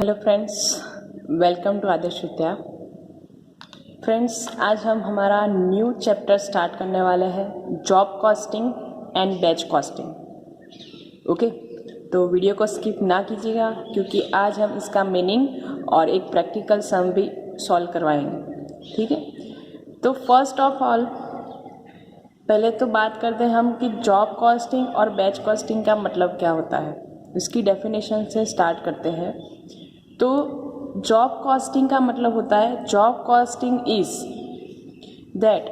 Hello friends, welcome to Adarsh Vidya. Friends, आज हम हमारा न्यू चैप्टर स्टार्ट करने वाले हैं, job costing and batch costing. Okay, तो वीडियो को स्किप ना कीजिएगा क्योंकि आज हम इसका मीनिंग और एक प्रैक्टिकल सम भी सॉल्व करवाएंगे। ठीक है, तो फर्स्ट ऑफ ऑल पहले तो बात करते हैं हम कि जॉब कॉस्टिंग और बैच कॉस्टिंग का मतलब क्या होता है। इसकी डेफिनेशन से स्टार्ट करते हैं। तो जॉब कॉस्टिंग का मतलब होता है, job costing is that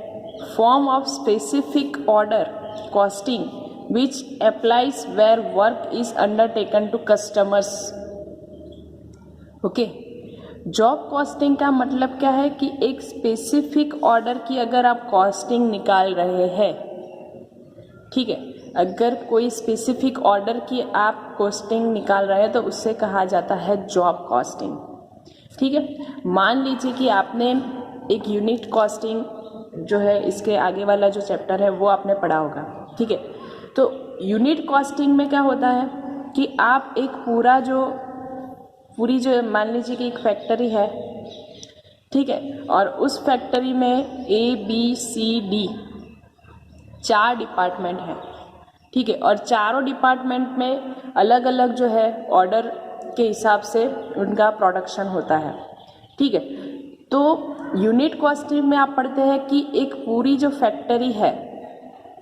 form of specific order costing which applies where work is undertaken to customers. Okay, job costing का मतलब क्या है कि एक स्पेसिफिक ऑर्डर की अगर आप कॉस्टिंग निकाल रहे हैं, ठीक है, अगर कोई स्पेसिफिक ऑर्डर की आप कॉस्टिंग निकाल रहे हैं तो उससे कहा जाता है जॉब कॉस्टिंग। ठीक है, मान लीजिए कि आपने एक यूनिट कॉस्टिंग जो है, इसके आगे वाला जो चैप्टर है वो आपने पढ़ा होगा। ठीक है, तो यूनिट कॉस्टिंग में क्या होता है कि आप एक पूरी जो मान लीजिए कि एक फैक्ट्री है, ठीक है, और उस फैक्ट्री में ABCD 4 डिपार्टमेंट हैं। ठीक है, और चारों डिपार्टमेंट में अलग अलग जो है ऑर्डर के हिसाब से उनका प्रोडक्शन होता है। ठीक है, तो यूनिट कॉस्टिंग में आप पढ़ते हैं कि एक पूरी जो फैक्ट्री है,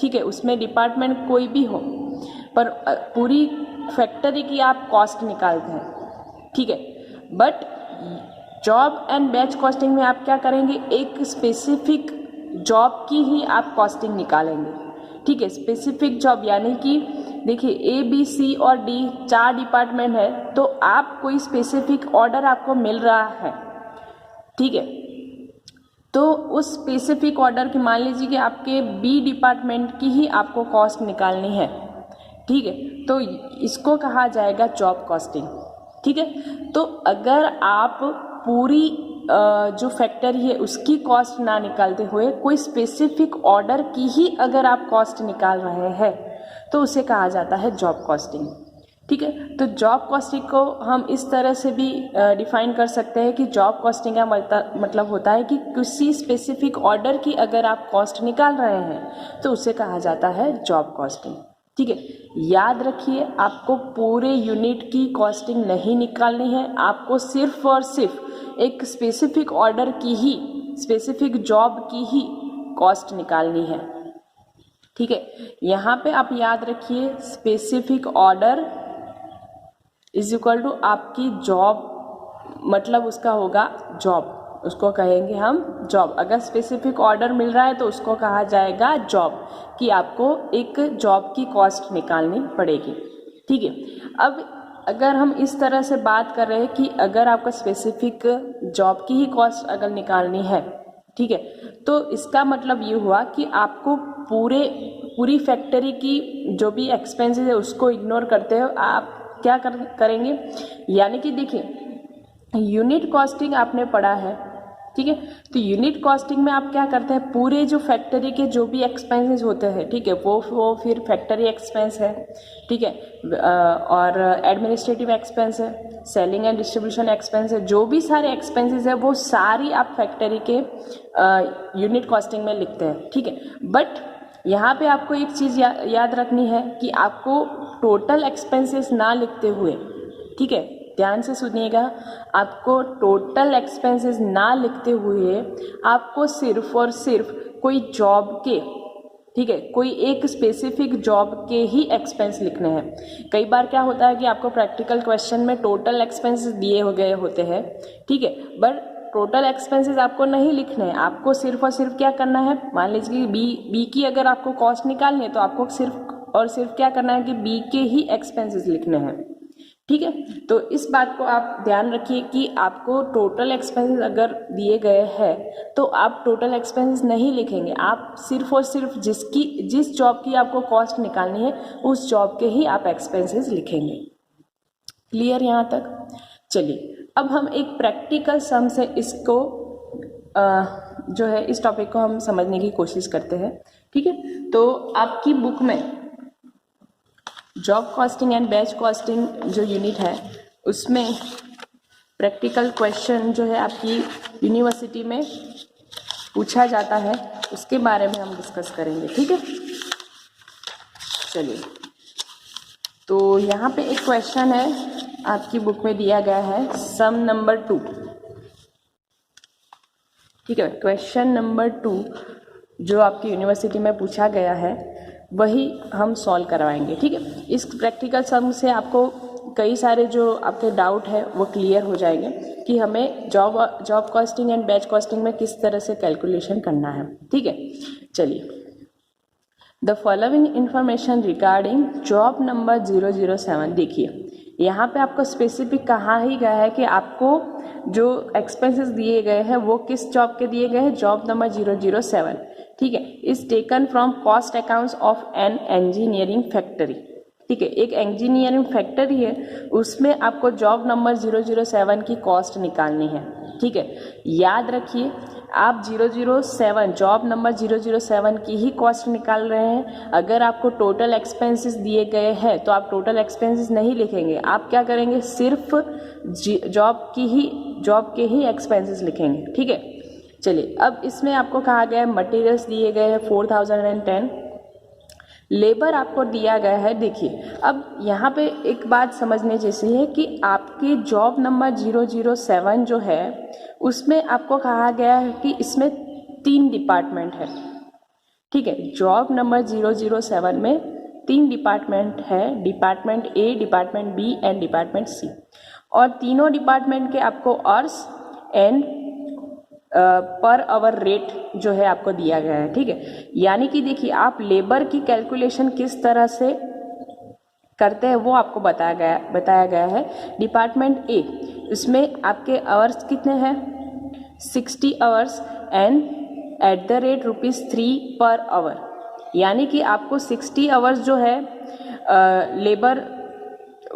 ठीक है, उसमें डिपार्टमेंट कोई भी हो, पर पूरी फैक्ट्री की आप कॉस्ट निकालते हैं। ठीक है, but job and batch costing में आप क्या करेंगे, एक स्पेसिफिक जॉब की ही आप कॉस्टिंग निकालेंगे। ठीक है, स्पेसिफिक जॉब यानी कि देखिए ABC और D 4 डिपार्टमेंट है, तो आप कोई स्पेसिफिक ऑर्डर आपको मिल रहा है। ठीक है, तो उस स्पेसिफिक ऑर्डर की मान लीजिए कि आपके B डिपार्टमेंट की ही आपको कॉस्ट निकालनी है। ठीक है, तो इसको कहा जाएगा जॉब कॉस्टिंग। ठीक है, तो अगर आप पूरी जो फैक्ट्री है उसकी कॉस्ट ना निकालते हुए कोई स्पेसिफिक ऑर्डर की ही अगर आप कॉस्ट निकाल रहे हैं तो उसे कहा जाता है जॉब कॉस्टिंग। ठीक है, तो जॉब कॉस्टिंग को हम इस तरह से भी डिफाइन कर सकते हैं कि जॉब कॉस्टिंग का मतलब होता है कि किसी स्पेसिफिक ऑर्डर की अगर आप कॉस्ट निकाल रहे हैं तो उसे कहा जाता है जॉब कॉस्टिंग। ठीक है, याद रखिए आपको पूरे यूनिट की कॉस्टिंग नहीं निकालनी है, आपको सिर्फ और सिर्फ एक स्पेसिफिक ऑर्डर की ही, स्पेसिफिक जॉब की ही कॉस्ट निकालनी है। ठीक है, यहाँ पे आप याद रखिए specific order is equal to आपकी जॉब, मतलब उसका होगा जॉब, उसको कहेंगे हम जॉब। अगर स्पेसिफिक ऑर्डर मिल रहा है तो उसको कहा जाएगा जॉब, कि आपको एक जॉब की कॉस्ट निकालनी पड़ेगी। ठीक है, अब अगर हम इस तरह से बात कर रहे हैं कि अगर आपको स्पेसिफिक जॉब की ही कॉस्ट अगर निकालनी है, ठीक है, तो इसका मतलब ये हुआ कि आपको पूरी फैक्ट्री की जो भी एक्सपेंसेस है उसको इग्नोर करते हो आप क्या करेंगे, यानी कि देखिए यूनिट कॉस्टिंग आपने पढ़ा है। ठीक है, तो यूनिट कॉस्टिंग में आप क्या करते हैं, पूरे जो फैक्ट्री के जो भी एक्सपेंसेस होते हैं, ठीक है, वो फिर फैक्ट्री एक्सपेंस है। ठीक है, और एडमिनिस्ट्रेटिव एक्सपेंस है, सेलिंग एंड डिस्ट्रीब्यूशन एक्सपेंस है, जो भी सारे एक्सपेंसेस है वो सारी आप फैक्ट्री के यूनिट कॉस्टिंग में लिखते हैं। ठीक है, बट यहाँ पे आपको एक चीज़ याद रखनी है कि आपको टोटल एक्सपेंसेस ना लिखते हुए, ठीक है, ध्यान से सुनिएगा, आपको टोटल एक्सपेंसेस ना लिखते हुए आपको सिर्फ और सिर्फ कोई जॉब के, ठीक है, कोई एक स्पेसिफिक जॉब के ही एक्सपेंस लिखने हैं। कई बार क्या होता है कि आपको प्रैक्टिकल क्वेश्चन में टोटल एक्सपेंसेस दिए हो गए होते हैं, ठीक है, बट टोटल एक्सपेंसेस आपको नहीं लिखने हैं, आपको सिर्फ और सिर्फ क्या करना है, मान लीजिए कि बी की अगर आपको कॉस्ट निकालनी है तो आपको सिर्फ और सिर्फ क्या करना है कि बी के ही एक्सपेंसेस लिखने हैं। ठीक है, तो इस बात को आप ध्यान रखिए कि आपको टोटल एक्सपेंसेस अगर दिए गए हैं तो आप टोटल एक्सपेंसेस नहीं लिखेंगे, आप सिर्फ और सिर्फ जिस जॉब की आपको कॉस्ट निकालनी है उस जॉब के ही आप एक्सपेंसेस लिखेंगे। क्लियर यहाँ तक? चलिए अब हम एक प्रैक्टिकल सम से इसको जो है इस टॉपिक को हम समझने की कोशिश करते हैं। ठीक है, तो आपकी बुक में job costing and batch costing जो यूनिट है उसमें प्रैक्टिकल क्वेश्चन जो है आपकी यूनिवर्सिटी में पूछा जाता है उसके बारे में हम डिस्कस करेंगे, ठीक है। चलिए, तो यहाँ पे एक क्वेश्चन है आपकी बुक में दिया गया है, सम नंबर 2, ठीक है। क्वेश्चन नंबर 2 जो आपकी यूनिवर्सिटी में पूछा गया है वही हम सॉल्व करवाएंगे, ठीक है। इस प्रैक्टिकल सम से आपको कई सारे जो आपके डाउट है वो क्लियर हो जाएंगे कि हमें job costing and batch costing में किस तरह से कैलकुलेशन करना है, ठीक है। चलिए, the following information regarding job number 007, देखिए यहाँ पे आपको स्पेसिफिक कहा ही गया है कि आपको जो एक्सपेंसेस दिए गए हैं वो किस जॉब के दिए गए हैं, जॉब नंबर 007, ठीक है। Is taken from cost accounts of an engineering factory, ठीक है। एक इंजीनियरिंग फैक्ट्री है, उसमें आपको जॉब नंबर 007 की कॉस्ट निकालनी है, ठीक है। याद रखिए, आप 007 जॉब नंबर 007 की ही कॉस्ट निकाल रहे हैं। अगर आपको टोटल एक्सपेंसेस दिए गए हैं तो आप टोटल एक्सपेंसेस नहीं लिखेंगे, आप क्या करेंगे, सिर्फ जॉब के ही एक्सपेंसेस लिखेंगे, ठीक है। चलिए, अब इसमें आपको कहा गया है मटेरियल्स दिए गए हैं 4010, लेबर आपको दिया गया है। देखिए, अब यहाँ पे एक बात समझने जैसी है कि आपकी जॉब नंबर 007 जो है उसमें आपको कहा गया है कि इसमें 3 डिपार्टमेंट है, ठीक है। जॉब नंबर 007 में 3 डिपार्टमेंट है, department A, department B and department C, और तीनों डिपार्टमेंट के आपको hours and per hour rate जो है आपको दिया गया है, ठीक है। यानी कि देखिए, आप लेबर की कैलकुलेशन किस तरह से करते हैं वो आपको बताया गया है। डिपार्टमेंट ए, इसमें आपके आवर्स कितने हैं, 60 hours and at the rate ₹3 per hour, यानी कि आपको 60 आवर्स जो है लेबर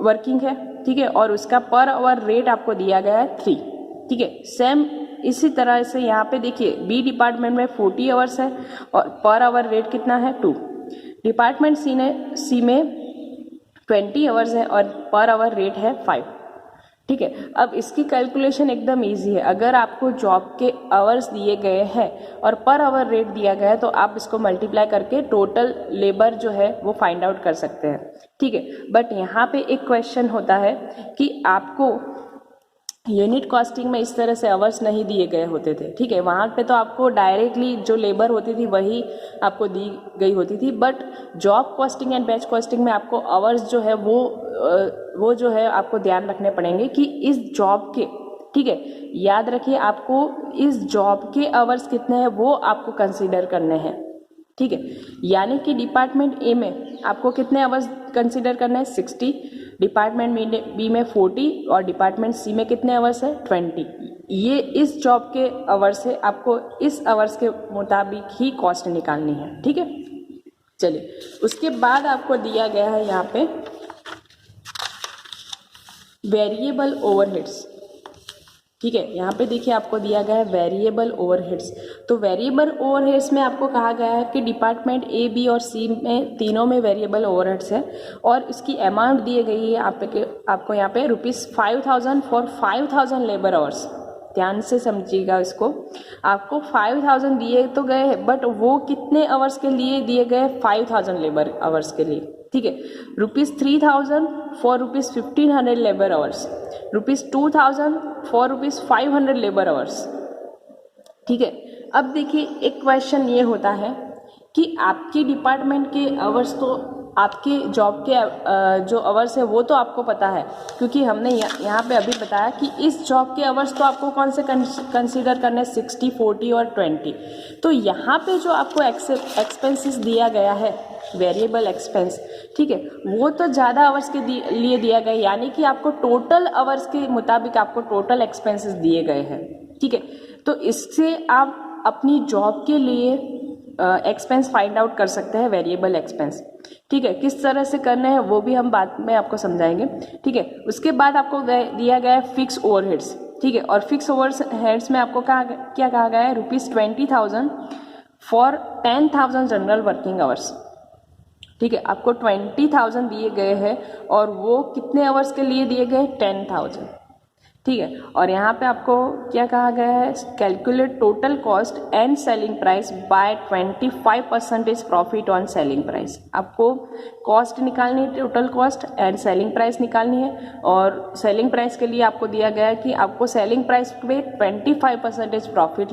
वर्किंग है, ठीक है, और उसका पर आवर रेट आपको दिया गया है 3, ठीक है। सेम इसी तरह से यहाँ पे देखिए, बी डिपार्टमेंट में 40 आवर्स है और पर आवर रेट कितना है 2। डिपार्टमेंट सी में 20 आवर्स है और पर आवर रेट है 5, ठीक है। अब इसकी कैलकुलेशन एकदम इजी है। अगर आपको जॉब के आवर्स दिए गए हैं और पर आवर रेट दिया गया है तो आप इसको मल्टीप्लाई करके टोटल लेबर जो है वो फाइंड आउट कर सकते हैं, ठीक है। बट यहाँ पे एक क्वेश्चन होता है कि आपको यूनिट कॉस्टिंग में इस तरह से आवर्स नहीं दिए गए होते थे, ठीक है। वहाँ पे तो आपको डायरेक्टली जो लेबर होती थी वही आपको दी गई होती थी, but job costing and batch costing में आपको आवर्स जो है वो जो है आपको ध्यान रखने पड़ेंगे कि इस जॉब के, ठीक है, याद रखिए आपको इस जॉब के आवर्स कितने हैं वो आपको कंसीडर करने हैं, ठीक है। यानी कि डिपार्टमेंट ए में आपको कितने आवर्स कंसीडर करने हैं, 60, डिपार्टमेंट बी में 40 और डिपार्टमेंट सी में कितने आवर्स है, 20। ये इस जॉब के आवर्स है, आपको इस आवर्स के मुताबिक ही कॉस्ट निकालनी है, ठीक है। चलिए, उसके बाद आपको दिया गया है यहाँ पे वेरिएबल ओवरहेड्स, ठीक है। यहाँ पे देखिए आपको दिया गया है वेरिएबल ओवरहेड्स। तो वेरिएबल ओवरहेड्स में आपको कहा गया है कि डिपार्टमेंट ए, बी और सी में तीनों में वेरिएबल ओवरहेड्स है और इसकी अमाउंट दी गई है आपको यहाँ पे ₹5000 फॉर 5000 लेबर आवर्स। ध्यान से समझिएगा इसको, आपको 5000 दिए तो गए हैं बट वो कितने आवर्स के लिए दिए गए, 5000 लेबर आवर्स के लिए, ठीक है। ₹3000 for ₹1500 labour hours, ₹2000 for ₹500 labour hours, ठीक है। अब देखिए, एक क्वेश्चन ये होता है कि आपके डिपार्टमेंट के आवर्स तो आपके जॉब के जो आवर्स है वो तो आपको पता है, क्योंकि हमने यहाँ पे अभी बताया कि इस जॉब के आवर्स तो आपको कौन से कंसीडर करने, 60, 40 और 20। तो यहाँ पे जो आपको एक्सपेंसेस दिया गया है, वेरिएबल एक्सपेंस, ठीक है, वो तो ज़्यादा आवर्स के लिए दिया गया, यानी कि आपको टोटल आवर्स के मुताबिक आपको टोटल एक्सपेंसेस दिए गए हैं, ठीक है। तो इससे आप अपनी जॉब के लिए एक्सपेंस फाइंड आउट कर सकते हैं, वेरिएबल एक्सपेंस, ठीक है। किस तरह से करने हैं वो भी हम बाद में आपको समझाएंगे, ठीक है। उसके बाद आपको दिया गया है फिक्स ओवरहेड्स, ठीक है, और फिक्स ओवरहेड्स में आपको क्या कहा गया है, ₹20,000 फॉर 10,000 जनरल वर्किंग आवर्स, ठीक है। आपको 20,000 दिए गए हैं और वो कितने आवर्स के लिए दिए गए, 10,000, ठीक है। और यहाँ पे आपको क्या कहा गया है, calculate total cost and selling price by 25% profit on selling price. आपको कॉस्ट निकालनी है, total cost and selling price निकालनी है। और सेलिंग प्राइस के लिए आपको दिया गया है कि आपको सेलिंग प्राइस पे 25% प्रॉफिट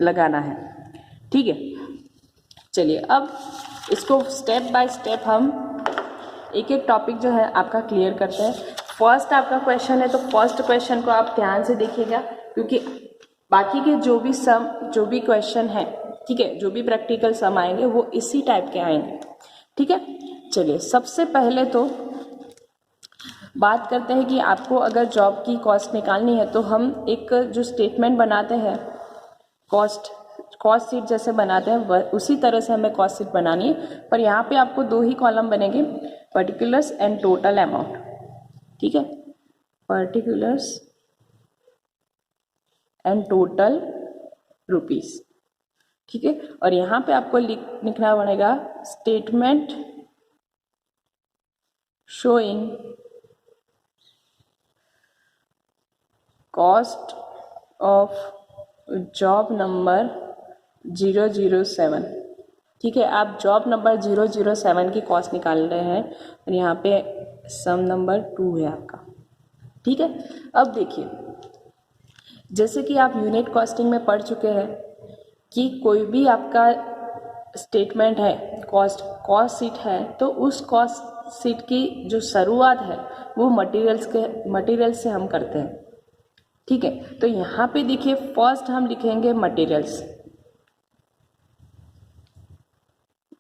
लगाना है। ठीक है, चलिए अब इसको स्टेप बाय स्टेप हम एक एक टॉपिक जो है आपका क्लियर करते हैं। फर्स्ट आपका क्वेश्चन है, तो फर्स्ट क्वेश्चन को आप ध्यान से देखिएगा, क्योंकि बाकी के जो भी क्वेश्चन है, ठीक है, जो भी प्रैक्टिकल सम आएंगे वो इसी टाइप के आएंगे। ठीक है, चलिए सबसे पहले तो बात करते हैं कि आपको अगर जॉब की कॉस्ट निकालनी है तो हम एक जो स्टेटमेंट बनाते हैं, कॉस्ट शीट जैसे बनाते हैं उसी तरह से हमें कॉस्ट शीट बनानी है। पर यहाँ पे आपको 2 ही कॉलम बनेंगे, पर्टिकुलर्स एंड टोटल अमाउंट। ठीक है, पर्टिकुलर्स एंड टोटल रुपीस। ठीक है, और यहाँ पे आपको लिखना पड़ेगा statement showing cost of job number 007। ठीक है, आप जॉब नंबर 007 की कॉस्ट निकाल रहे हैं और यहाँ पे सम नंबर 2 है आपका। ठीक है, अब देखिए जैसे कि आप यूनिट कॉस्टिंग में पढ़ चुके हैं कि कोई भी आपका स्टेटमेंट है, कॉस्ट शीट है, तो उस कॉस्ट शीट की जो शुरुआत है वो मटेरियल से हम करते हैं। ठीक है, तो यहाँ पे देखिए फर्स्ट हम लिखेंगे मटेरियल्स।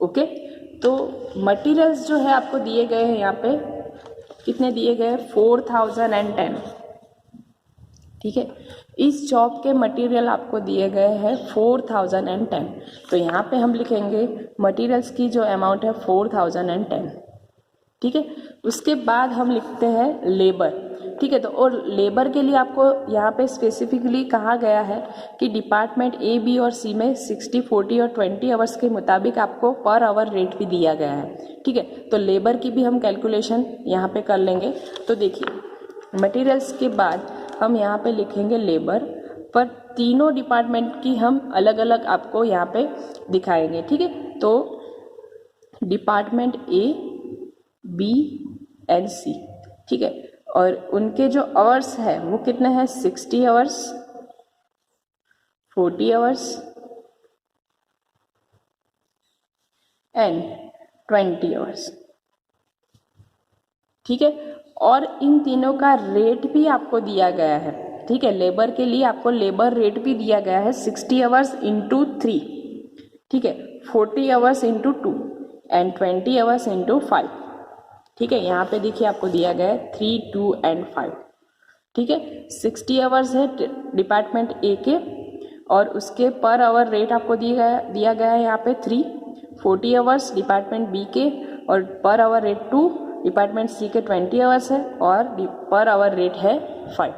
ओके, तो मटेरियल्स जो है आपको दिए गए हैं, यहाँ पे कितने दिए गए, 4010। ठीक है, इस जॉब के मटेरियल आपको दिए गए हैं 4010। तो यहाँ पे हम लिखेंगे मटेरियल्स की जो अमाउंट है 4010। ठीक है, उसके बाद हम लिखते हैं लेबर। ठीक है, तो और लेबर के लिए आपको यहाँ पे स्पेसिफिकली कहा गया है कि डिपार्टमेंट ए, बी और सी में 60, 40 और 20 आवर्स के मुताबिक आपको पर आवर रेट भी दिया गया है। ठीक है, तो लेबर की भी हम कैलकुलेशन यहाँ पे कर लेंगे। तो देखिए मटेरियल्स के बाद हम यहाँ पे लिखेंगे लेबर, पर तीनों डिपार्टमेंट की हम अलग अलग आपको यहाँ पे दिखाएंगे। ठीक है, तो डिपार्टमेंट ए, बी एंड सी। ठीक है, और उनके जो आवर्स है वो कितने हैं, 60 आवर्स, 40 आवर्स एंड 20 आवर्स। ठीक है, और इन तीनों का रेट भी आपको दिया गया है। ठीक है, लेबर के लिए आपको लेबर रेट भी दिया गया है 60 आवर्स इंटू 3। ठीक है, 40 hours into 2 and 20 hours into 5। ठीक है, यहाँ पे देखिए आपको दिया गया है 3, 2 एंड 5। ठीक है, 60 आवर्स है डिपार्टमेंट ए के, और उसके पर आवर रेट आपको दिया गया है यहाँ पे 3। 40 आवर्स डिपार्टमेंट बी के, और पर आवर रेट 2, डिपार्टमेंट सी के 20 आवर्स है, और पर आवर रेट है 5।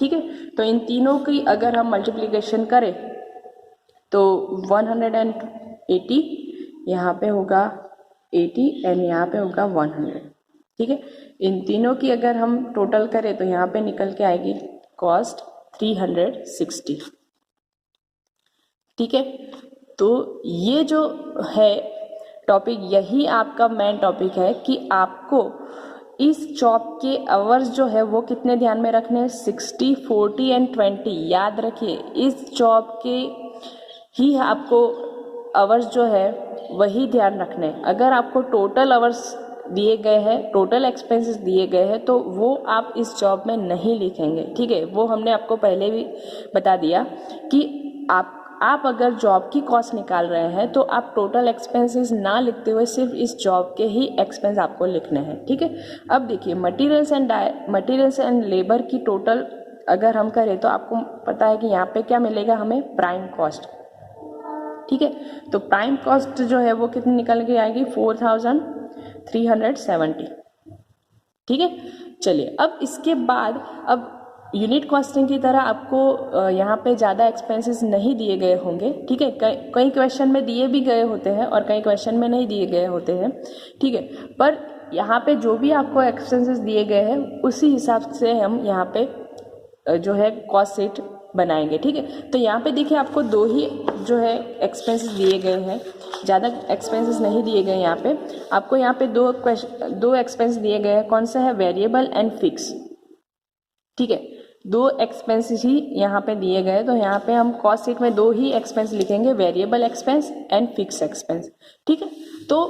ठीक है, तो इन तीनों की अगर हम मल्टीप्लिकेशन करें तो 180 यहाँ पे होगा 80 एंड यहाँ पे होगा 100। ठीक है, इन तीनों की अगर हम टोटल करें तो यहाँ पे निकल के आएगी कॉस्ट 360। ठीक है, तो ये जो है टॉपिक, यही आपका मेन टॉपिक है कि आपको इस जॉब के आवर्स जो है वो कितने ध्यान में रखने हैं, 60, 40 एंड 20। याद रखिए इस जॉब के ही आपको आवर्स जो है वही ध्यान रखने। अगर आपको टोटल आवर्स दिए गए हैं, टोटल एक्सपेंसेस दिए गए हैं, तो वो आप इस जॉब में नहीं लिखेंगे। ठीक है, वो हमने आपको पहले भी बता दिया कि आप अगर जॉब की कॉस्ट निकाल रहे हैं तो आप टोटल एक्सपेंसेस ना लिखते हुए सिर्फ इस जॉब के ही एक्सपेंस आपको लिखने हैं। ठीक है, अब देखिए मटेरियल्स एंड लेबर की टोटल अगर हम करें तो आपको पता है कि यहाँ पे क्या मिलेगा हमें, प्राइम कॉस्ट। ठीक है, तो प्राइम कॉस्ट जो है वो कितनी निकल के आएगी, 4370। ठीक है, चलिए अब इसके बाद अब यूनिट कॉस्टिंग की तरह आपको यहाँ पे ज़्यादा एक्सपेंसेस नहीं दिए गए होंगे। ठीक है, कई क्वेश्चन में दिए भी गए होते हैं और कई क्वेश्चन में नहीं दिए गए होते हैं। ठीक है, पर यहाँ पे जो भी आपको एक्सपेंसेस दिए गए हैं उसी हिसाब से हम यहाँ पे जो है कॉस्ट शीट बनाएंगे। ठीक है, तो यहाँ पे देखिए आपको दो ही जो है एक्सपेंसेस दिए गए हैं, ज़्यादा एक्सपेंसेस नहीं दिए गए यहाँ पे। आपको यहाँ पे दो एक्सपेंस दिए गए हैं। कौन सा है? Variable and fix. ठीक है, दो एक्सपेंसेस ही यहाँ पे दिए गए, तो यहाँ पे हम कॉस्ट शीट में दो ही एक्सपेंस लिखेंगे, variable expense and fix expense. ठीक है, तो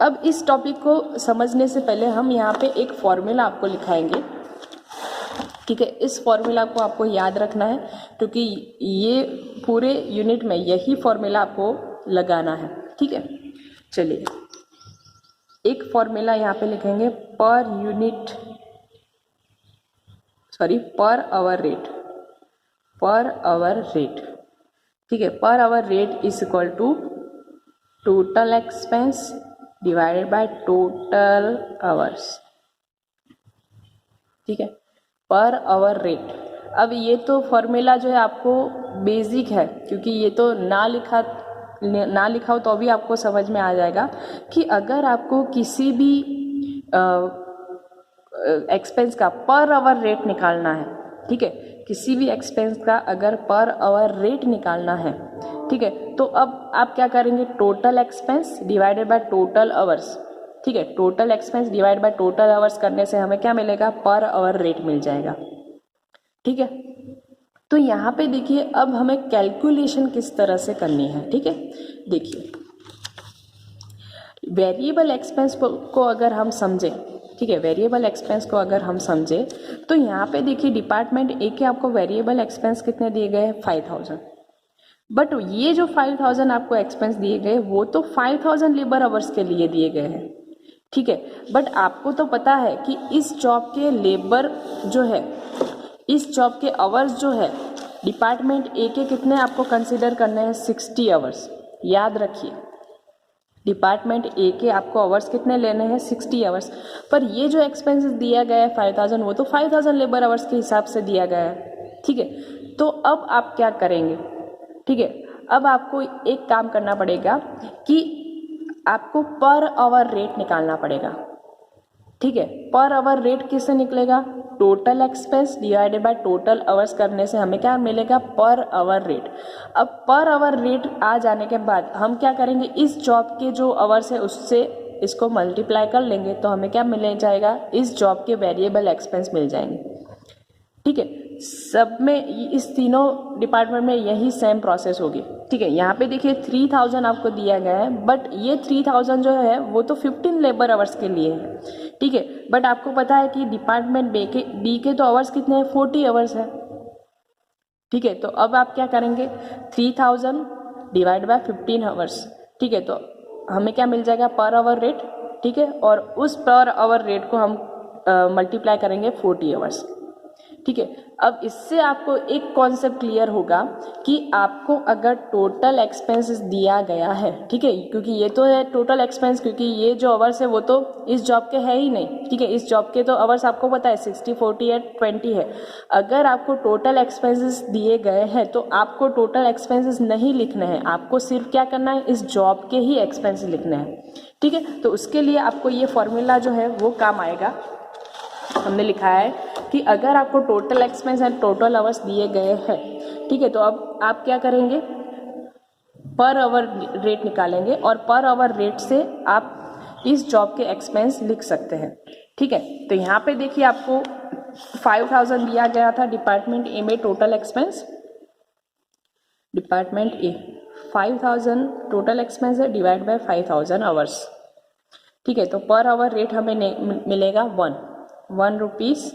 अब इस टॉपिक को समझने से पहले हम यहाँ पे एक फॉर्मूला आपको लिखाएंगे। ठीक है, इस फॉर्मूला को आपको याद रखना है, क्योंकि ये पूरे यूनिट में यही फॉर्मूला आपको लगाना है। ठीक है, चलिए एक फॉर्मूला यहाँ पे लिखेंगे, पर आवर रेट। ठीक है, per hour rate is equal to total expense divided by total hours. ठीक है, पर आवर रेट। अब ये तो फॉर्मूला जो है आपको बेसिक है, क्योंकि ये तो ना लिखा हो तो भी आपको समझ में आ जाएगा कि अगर आपको किसी भी एक्सपेंस का पर आवर रेट निकालना है, ठीक है, किसी भी एक्सपेंस का अगर पर आवर रेट निकालना है, ठीक है, तो अब आप क्या करेंगे? Total expense divided by total hours. ठीक है, total expense divide by total hours करने से हमें क्या मिलेगा? पर आवर रेट मिल जाएगा। ठीक है, तो यहाँ पे देखिए अब हमें कैलकुलेशन किस तरह से करनी है। ठीक है, देखिए वेरिएबल एक्सपेंस को अगर हम समझें, ठीक है, वेरिएबल एक्सपेंस को अगर हम समझें तो यहाँ पे देखिए डिपार्टमेंट ए के आपको वेरिएबल एक्सपेंस कितने दिए गए हैं? 5000। बट ये जो 5000 आपको एक्सपेंस दिए गए वो तो 5000 लेबर आवर्स के लिए दिए गए हैं। ठीक है, बट आपको तो पता है कि इस जॉब के लेबर जो है, इस जॉब के आवर्स जो है डिपार्टमेंट ए के कितने आपको कंसीडर करने हैं? 60 आवर्स। याद रखिए, डिपार्टमेंट ए के आपको आवर्स कितने लेने हैं? 60 आवर्स। पर ये जो एक्सपेंसेस दिया गया है 5000, वो तो 5000 लेबर आवर्स के हिसाब से दिया गया है। ठीक है, तो अब आप क्या करेंगे? ठीक है, अब आपको एक काम करना पड़ेगा कि आपको पर आवर रेट निकालना पड़ेगा। ठीक है, पर आवर रेट किससे निकलेगा? Total expense divided by total hours करने से हमें क्या मिलेगा? पर आवर रेट। अब पर आवर रेट आ जाने के बाद हम क्या करेंगे? इस जॉब के जो आवर्स है उससे इसको मल्टीप्लाई कर लेंगे, तो हमें क्या मिल जाएगा? इस जॉब के वेरिएबल एक्सपेंस मिल जाएंगे। ठीक है, सब में इस तीनों डिपार्टमेंट में यही सेम प्रोसेस होगी। ठीक है, यहाँ पे देखिए 3000 आपको दिया गया है, बट ये 3000 जो है वो तो 15 लेबर आवर्स के लिए है। ठीक है, बट आपको पता है कि डिपार्टमेंट बी के तो आवर्स कितने हैं? 40 आवर्स है। ठीक है, तो अब आप क्या करेंगे? 3000 डिवाइड बाय 15 आवर्स। ठीक है, तो हमें क्या मिल जाएगा? पर आवर रेट। ठीक है, और उस पर आवर रेट को हम मल्टीप्लाई करेंगे 40 आवर्स। ठीक है, अब इससे आपको एक कॉन्सेप्ट क्लियर होगा कि आपको अगर टोटल एक्सपेंसेस दिया गया है, ठीक है, क्योंकि ये तो है टोटल एक्सपेंस, क्योंकि ये जो आवर्स है वो तो इस जॉब के है ही नहीं। ठीक है, इस जॉब के तो आवर्स आपको पता है 60, 40 या 20 है। अगर आपको टोटल एक्सपेंसेस दिए गए हैं तो आपको टोटल एक्सपेंसेस नहीं लिखने हैं, आपको सिर्फ क्या करना है? इस जॉब के ही एक्सपेंसेस लिखने हैं। ठीक है, तो उसके लिए आपको ये फॉर्मूला जो है वो काम आएगा। हमने लिखा है कि अगर आपको total expense and total hours दिए गए हैं, ठीक है, तो अब आप क्या करेंगे? पर आवर रेट निकालेंगे और पर आवर रेट से आप इस जॉब के एक्सपेंस लिख सकते हैं। ठीक है, तो यहाँ पे देखिए आपको 5000 दिया गया था डिपार्टमेंट ए में total expense. Department A 5000 total expense है, डिवाइड बाय 5000 आवर्स। ठीक है, तो पर आवर रेट हमें मिलेगा 1 रुपीज़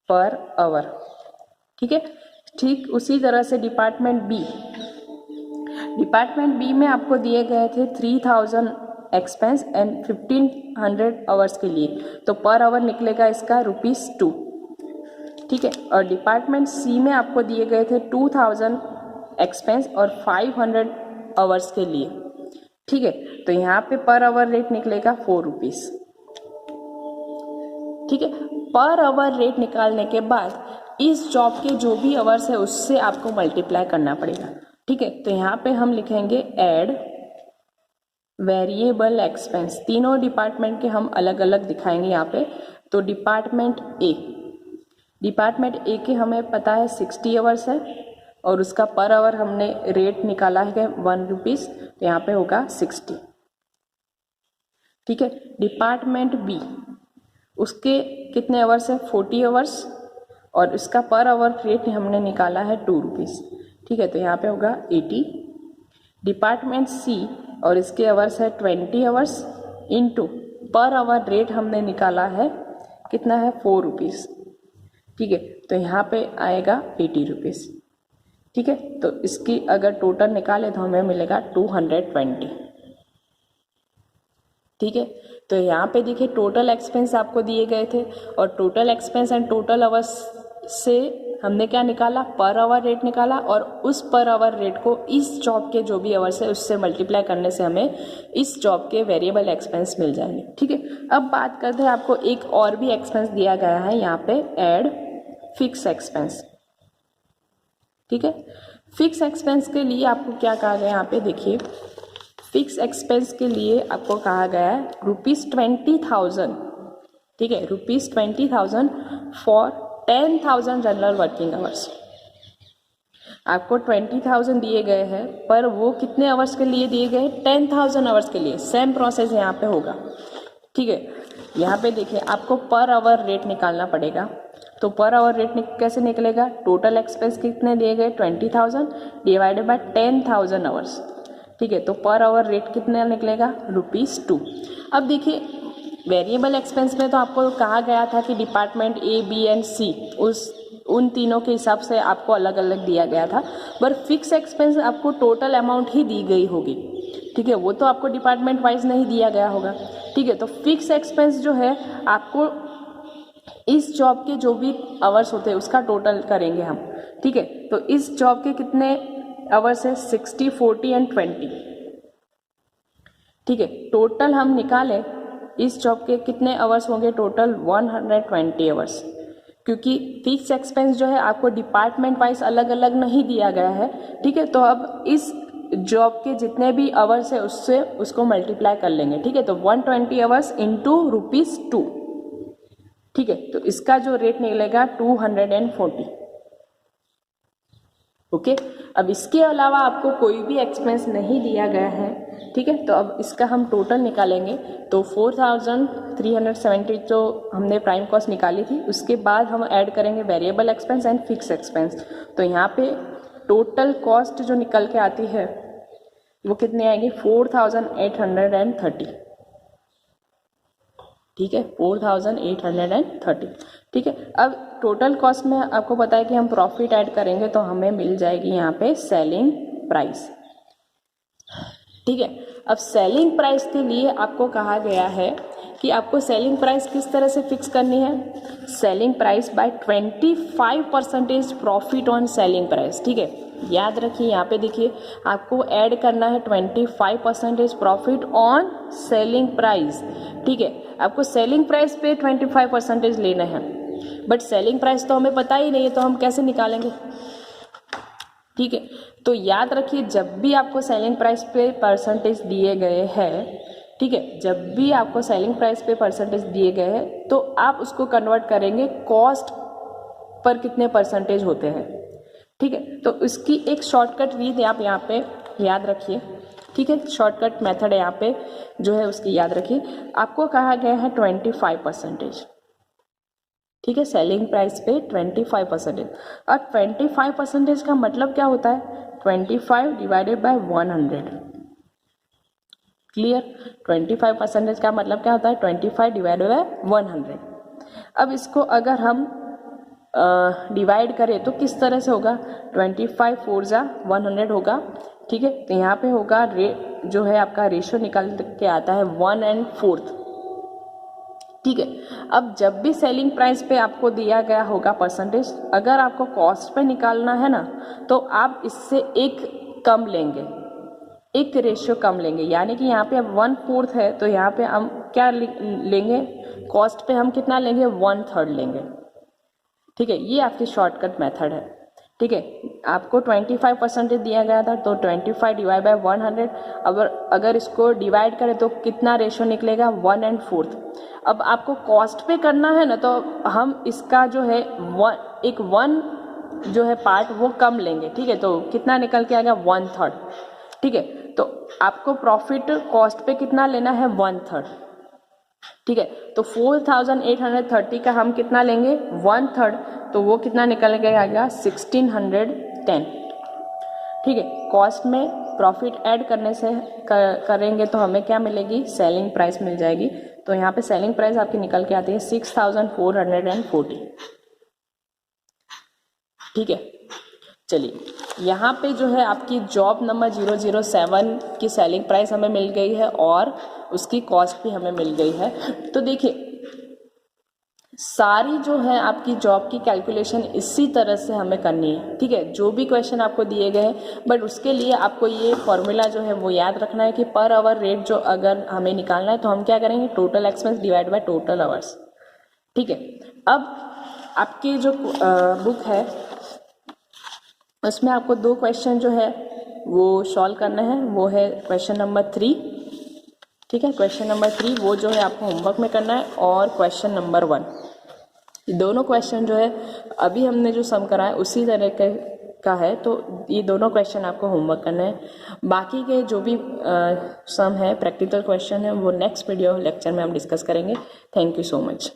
पर आवर। ठीक है, ठीक उसी तरह से डिपार्टमेंट बी में आपको दिए गए थे 3000 एक्सपेंस एंड 1500 आवर्स के लिए, तो पर आवर निकलेगा इसका ₹2। ठीक है, और डिपार्टमेंट सी में आपको दिए गए थे 2000 एक्सपेंस और 500 आवर्स के लिए। ठीक है, तो यहाँ पे पर आवर रेट निकलेगा 4 रुपीज़। ठीक है, पर आवर रेट निकालने के बाद इस जॉब के जो भी आवर्स है उससे आपको मल्टीप्लाई करना पड़ेगा। ठीक है, तो यहाँ पे हम लिखेंगे ऐड वेरिएबल एक्सपेंस। तीनों डिपार्टमेंट के हम अलग अलग दिखाएंगे यहाँ पे। तो डिपार्टमेंट ए डिपार्टमेंट ए के हमें पता है 60 आवर्स है और उसका पर आवर हमने रेट निकाला है 1 रुपीज़, तो यहाँ पे होगा 60। ठीक है। डिपार्टमेंट बी, उसके कितने आवर्स है 40 आवर्स और उसका पर आवर रेट हमने निकाला है 2 रुपीज़। ठीक है, तो यहाँ पे होगा 80। डिपार्टमेंट सी और इसके आवर्स है 20 आवर्स इंटू पर आवर रेट हमने निकाला है कितना है 4 रुपीज़। ठीक है, तो यहाँ पे आएगा 80 रुपीज़। ठीक है, तो इसकी अगर टोटल निकाले तो हमें मिलेगा 220। ठीक है, तो यहाँ पे देखिए टोटल एक्सपेंस आपको दिए गए थे और total expense and total hours से हमने क्या निकाला, पर आवर रेट निकाला और उस पर आवर रेट को इस जॉब के जो भी आवर्स है उससे मल्टीप्लाई करने से हमें इस जॉब के वेरिएबल एक्सपेंस मिल जाएंगे। ठीक है, अब बात करते हैं, आपको एक और भी एक्सपेंस दिया गया है यहाँ पे, ऐड फिक्स एक्सपेंस। ठीक है, फिक्स एक्सपेंस के लिए आपको क्या कहा गया, यहाँ पे देखिए फिक्स एक्सपेंस के लिए आपको कहा गया है ₹20,000। ठीक है, ₹20,000 फॉर 10,000 जनरल वर्किंग आवर्स। आपको 20,000 दिए गए हैं पर वो कितने आवर्स के लिए दिए गए, 10,000 आवर्स के लिए। सेम प्रोसेस यहाँ पे होगा। ठीक है, यहाँ पे देखिए आपको पर आवर रेट निकालना पड़ेगा, तो पर आवर रेट कैसे निकलेगा, टोटल एक्सपेंस कितने दिए गए 20,000 डिवाइडेड बाय 10,000 आवर्स। ठीक है, तो पर आवर रेट कितना निकलेगा ₹2। अब देखिए वेरिएबल एक्सपेंस में तो आपको कहा गया था कि डिपार्टमेंट ए बी एंड सी उन तीनों के हिसाब से आपको अलग अलग दिया गया था, पर फिक्स एक्सपेंस आपको टोटल अमाउंट ही दी गई होगी। ठीक है, वो तो आपको डिपार्टमेंट वाइज नहीं दिया गया होगा। ठीक है, तो फिक्स एक्सपेंस जो है आपको इस जॉब के जो भी आवर्स होते हैं उसका टोटल करेंगे हम। ठीक है, तो इस जॉब के कितने आवर्स है 60, 40 एंड 20। ठीक है, टोटल हम निकालें इस जॉब के कितने आवर्स होंगे, टोटल 120 आवर्स, क्योंकि फिक्स एक्सपेंस जो है आपको डिपार्टमेंट वाइज अलग अलग नहीं दिया गया है। ठीक है, तो अब इस जॉब के जितने भी आवर्स है उससे उसको मल्टीप्लाई कर लेंगे। ठीक है, तो 120 आवर्स इंटू ₹2। ठीक है, तो इसका जो रेट निकलेगा 240। ओके, अब इसके अलावा आपको कोई भी एक्सपेंस नहीं दिया गया है। ठीक है, तो अब इसका हम टोटल निकालेंगे, तो 4,370 जो हमने प्राइम कॉस्ट निकाली थी उसके बाद हम ऐड करेंगे variable expense and fix expense. तो यहाँ पे टोटल कॉस्ट जो निकल के आती है वो कितनी आएगी 4,830। ठीक है, 4,830। ठीक है, अब टोटल कॉस्ट में आपको पता है कि हम प्रॉफिट ऐड करेंगे तो हमें मिल जाएगी यहाँ पे सेलिंग प्राइस। ठीक है, अब सेलिंग प्राइस के लिए आपको कहा गया है कि आपको सेलिंग प्राइस किस तरह से फिक्स करनी है, selling price by 25% profit on selling price. ठीक है, याद रखिए यहाँ पे देखिए आपको ऐड करना है 25% प्रॉफिट ऑन सेलिंग प्राइस। ठीक है, आपको सेलिंग प्राइस पे 25% लेना है, बट सेलिंग प्राइस तो हमें पता ही नहीं है, तो हम कैसे निकालेंगे। ठीक है, तो याद रखिए जब भी आपको सेलिंग प्राइस पे परसेंटेज दिए गए हैं, ठीक है, जब भी आपको सेलिंग प्राइस पे परसेंटेज दिए गए हैं तो आप उसको कन्वर्ट करेंगे कॉस्ट पर कितने परसेंटेज होते हैं। ठीक है, तो इसकी एक शॉर्टकट रीत आप यहाँ पे याद रखिए। ठीक है, शॉर्टकट मेथड है यहाँ पे जो है उसकी याद रखिए। आपको कहा गया है 25%। ठीक है, सेलिंग प्राइस पे 25%। और 25% का मतलब क्या होता है, 25 डिवाइडेड बाय 100। क्लियर, 25% का मतलब क्या होता है 25 डिवाइडेड बाय 100। अब इसको अगर हम डिवाइड करें तो किस तरह से होगा, 25 4 जा 100 होगा। ठीक है, तो यहाँ पे होगा जो है आपका रेशियो निकल के आता है 1/4। ठीक है, अब जब भी सेलिंग प्राइस पे आपको दिया गया होगा परसेंटेज, अगर आपको कॉस्ट पे निकालना है ना तो आप इससे एक कम लेंगे, एक रेशियो कम लेंगे। यानी कि यहाँ पे अब 1/4 है तो यहाँ पे हम क्या लेंगे, कॉस्ट पे हम कितना लेंगे 1/3 लेंगे। ठीक है, ये आपकी शॉर्टकट मेथड है। ठीक है, आपको 25% दिया गया था, तो 25 डिवाइड बाय 100, अगर इसको डिवाइड करें तो कितना रेशियो निकलेगा, 1/4। अब आपको कॉस्ट पे करना है ना, तो हम इसका जो है एक 1 जो है पार्ट वो कम लेंगे। ठीक है, तो कितना निकल के आएगा, 1/3। ठीक है, तो आपको प्रॉफिट कॉस्ट पे कितना लेना है, 1/3। ठीक है, तो 4830 का हम कितना लेंगे, 1/3, तो वो कितना निकल के आएगा, 1610। ठीक है, कॉस्ट में प्रॉफिट ऐड करने से करेंगे तो हमें क्या मिलेगी, सेलिंग प्राइस मिल जाएगी। तो यहाँ पे सेलिंग प्राइस आपकी निकल के आती है 6440। ठीक है, चलिए यहाँ पे जो है आपकी जॉब नंबर 007 की सेलिंग प्राइस हमें मिल गई है और उसकी कॉस्ट भी हमें मिल गई है। तो देखिए सारी जो है आपकी जॉब की कैलकुलेशन इसी तरह से हमें करनी है। ठीक है, जो भी क्वेश्चन आपको दिए गए हैं, बट उसके लिए आपको ये फॉर्मूला जो है वो याद रखना है कि पर आवर रेट जो अगर हमें निकालना है तो हम क्या करेंगे, total expense divide by total hours. ठीक है, अब आपकी जो बुक है उसमें आपको 2 क्वेश्चन जो है वो सॉल्व करना है, वो है क्वेश्चन नंबर 3। ठीक है, क्वेश्चन नंबर 3 वो जो है आपको होमवर्क में करना है, और क्वेश्चन नंबर 1। दोनों क्वेश्चन जो है अभी हमने जो सम करा है उसी तरह का है, तो ये दोनों क्वेश्चन आपको होमवर्क करना है। बाकी के जो भी सम है, प्रैक्टिकल क्वेश्चन है, वो नेक्स्ट वीडियो लेक्चर में हम डिस्कस करेंगे। Thank you so much.